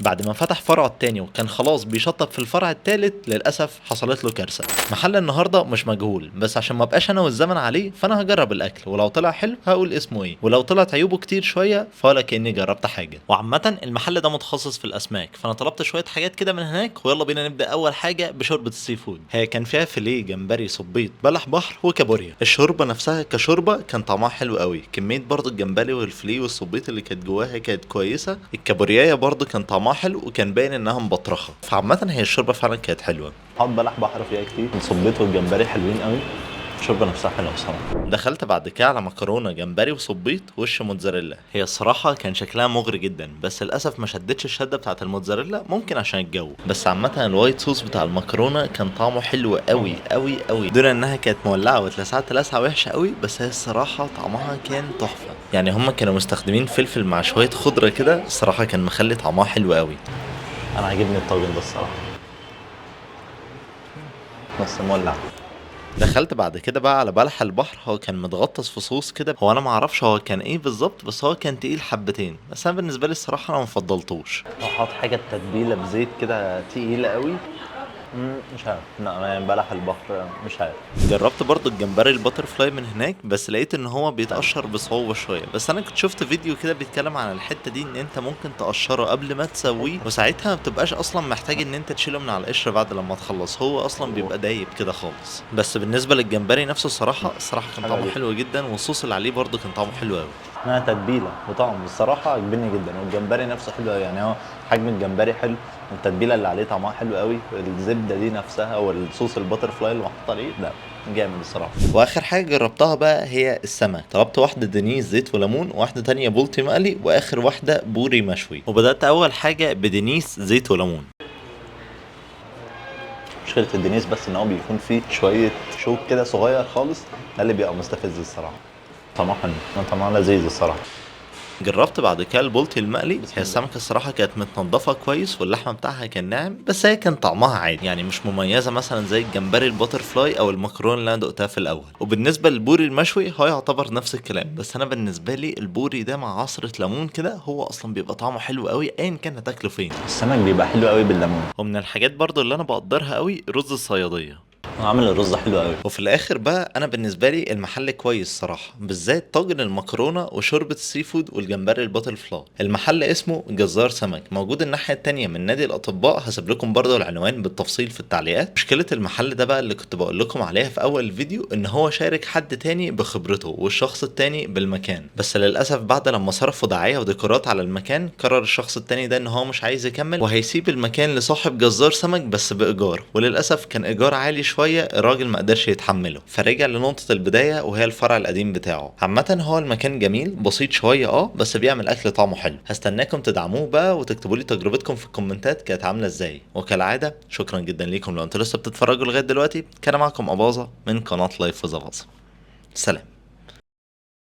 بعد ما فتح فرعه التاني وكان خلاص بيشطب في الفرع التالت، للاسف حصلت له كارثه. محل النهارده مش مجهول، بس عشان ما بقاش انا والزمن عليه فانا هجرب الاكل، ولو طلع حلو هقول اسمه ايه، ولو طلعت عيوبه كتير شويه فولا كاني جربت حاجه. وعامه المحل ده متخصص في الاسماك، فانا طلبت شويه حاجات كده من هناك، ويلا بينا نبدا. اول حاجه بشوربه السي فود، هي كان فيها فيليه جمبري صبيط بلح بحر وكابوريا. الشوربه نفسها كشوربه كان طعمها حلو قوي، كميه برضو الجمبري والفيليه والصبيط اللي كانت جواها كانت كويسه، الكابوريايه برضو كان طعمها حلو وكان باين انها مبطرخه، فعامه هي الشوربه فعلا كانت حلوه. حط بلح بحر فيها كتير، الصبيط والجمبري حلوين قوي، الشوربه نفسها حلوه بصراحه. دخلت بعد كده على مكرونه جمبري وصبيط وش موتزاريلا، هي الصراحه كان شكلها مغري جدا، بس للاسف ما شدتش الشده بتاعه الموتزاريلا، ممكن عشان الجو. بس عامه الوايت صوص بتاع المكرونه كان طعمه حلو قوي قوي قوي، دون انها كانت مولعه واتلسعت لسعه وحشه قوي، بس هي الصراحه طعمها كان تحفه. يعني هم كانوا مستخدمين فلفل مع شويه خضره كده، الصراحه كان مخلي طعمها حلو قوي. انا عاجبني الطاجن ده الصراحه، بس مولع. دخلت بعد كده بقى على بلح البحر، هو كان متغطس في صوص كده، هو انا ما اعرفش هو كان ايه بالظبط، بس هو كان تقيل حبتين، بس انا بالنسبه لي الصراحه انا ما فضلتوش. هو حاطط حاجه التتبيله بزيت كده تقيله قوي. مش عارف، لا انا بلح البحر مش عارف. جربت برضو الجمبري الباتر فلاي من هناك، بس لقيت ان هو بيتقشر بصعوبه شويه، بس انا كنت شفت فيديو كده بيتكلم عن الحته دي، ان انت ممكن تقشره قبل ما تسويه، وساعتها ما بتبقاش اصلا محتاج ان انت تشيله من على القشر بعد لما تخلص، هو اصلا بيبقى دايب كده خالص. بس بالنسبه للجمبري نفسه الصراحه كان طعمه حلو جدا، والصوص اللي عليه برضو كان طعمه حلو قوي. انها تتبيله وطعم الصراحه عجبني جدا، والجمبري نفسه حلو قوي، يعني هو حجم الجمبري حلو، التتبيله اللي عليه طعمها حلو قوي، الزبده دي نفسها والصوص الباتر فلاي اللي محطوط عليه ده جامد الصراحه. واخر حاجه جربتها بقى هي السمك، طلبت واحده دينيس زيت وليمون، وواحده تانية بولتي مقلي، واخر واحده بوري مشوي. وبدات اول حاجه بدينيس زيت وليمون. مشكله الدينيس بس ان هو بيكون فيه شويه شوك كده صغير خالص، ده اللي بيبقى مستفز الصراحه. طعمها حلو، طعمها لذيذ الصراحه. جربت بعد كده البولتي المقلي، هي السمكه الصراحه كانت متنضفه كويس، واللحمه بتاعها كان ناعم، بس هي كان طعمها عادي، يعني مش مميزه مثلا زي الجمبري الباتر فلاي او المكرونه اللي انا دقتها في الاول. وبالنسبه للبوري المشوي هو يعتبر نفس الكلام، بس انا بالنسبه لي البوري ده مع عصره ليمون كده هو اصلا بيبقى طعمه حلو قوي ايا كان هتاكله فين، السمك بيبقى حلو قوي بالليمون. ومن الحاجات برضو اللي انا بقدرها قوي رز الصياديه، عامل الرز حلو قوي. وفي الاخر بقى انا بالنسبه لي المحل كويس صراحه، بالذات طاجن المكرونه وشوربه السي فود والجمبري الباتل فلاي. المحل اسمه جزار سمك، موجود الناحيه التانية من نادي الاطباء، هسيب لكم برضه العنوان بالتفصيل في التعليقات. مشكله المحل ده بقى اللي كنت بقول لكم عليها في اول الفيديو، ان هو شارك حد تاني بخبرته والشخص التاني بالمكان، بس للاسف بعد لما صرفوا دعايه وديكورات على المكان قرر الشخص التاني ده ان هو مش عايز يكمل، وهيسيب المكان لصاحب جزار سمك بس بايجار، وللاسف كان ايجار عالي شويه، الراجل ما قدرش يتحمله، فرجع لنقطة البداية وهي الفرع القديم بتاعه. عامة هو المكان جميل بسيط شوية بس بيعمل اكل طعمه حلو، هستناكم تدعموه بقى وتكتبوا لي تجربتكم في الكومنتات كانت عاملة ازاي. وكالعادة شكرا جدا ليكم لو انتوا لسه بتتفرجوا لغاية دلوقتي. كان معكم أباظة من قناة لايف وزباظة، سلام.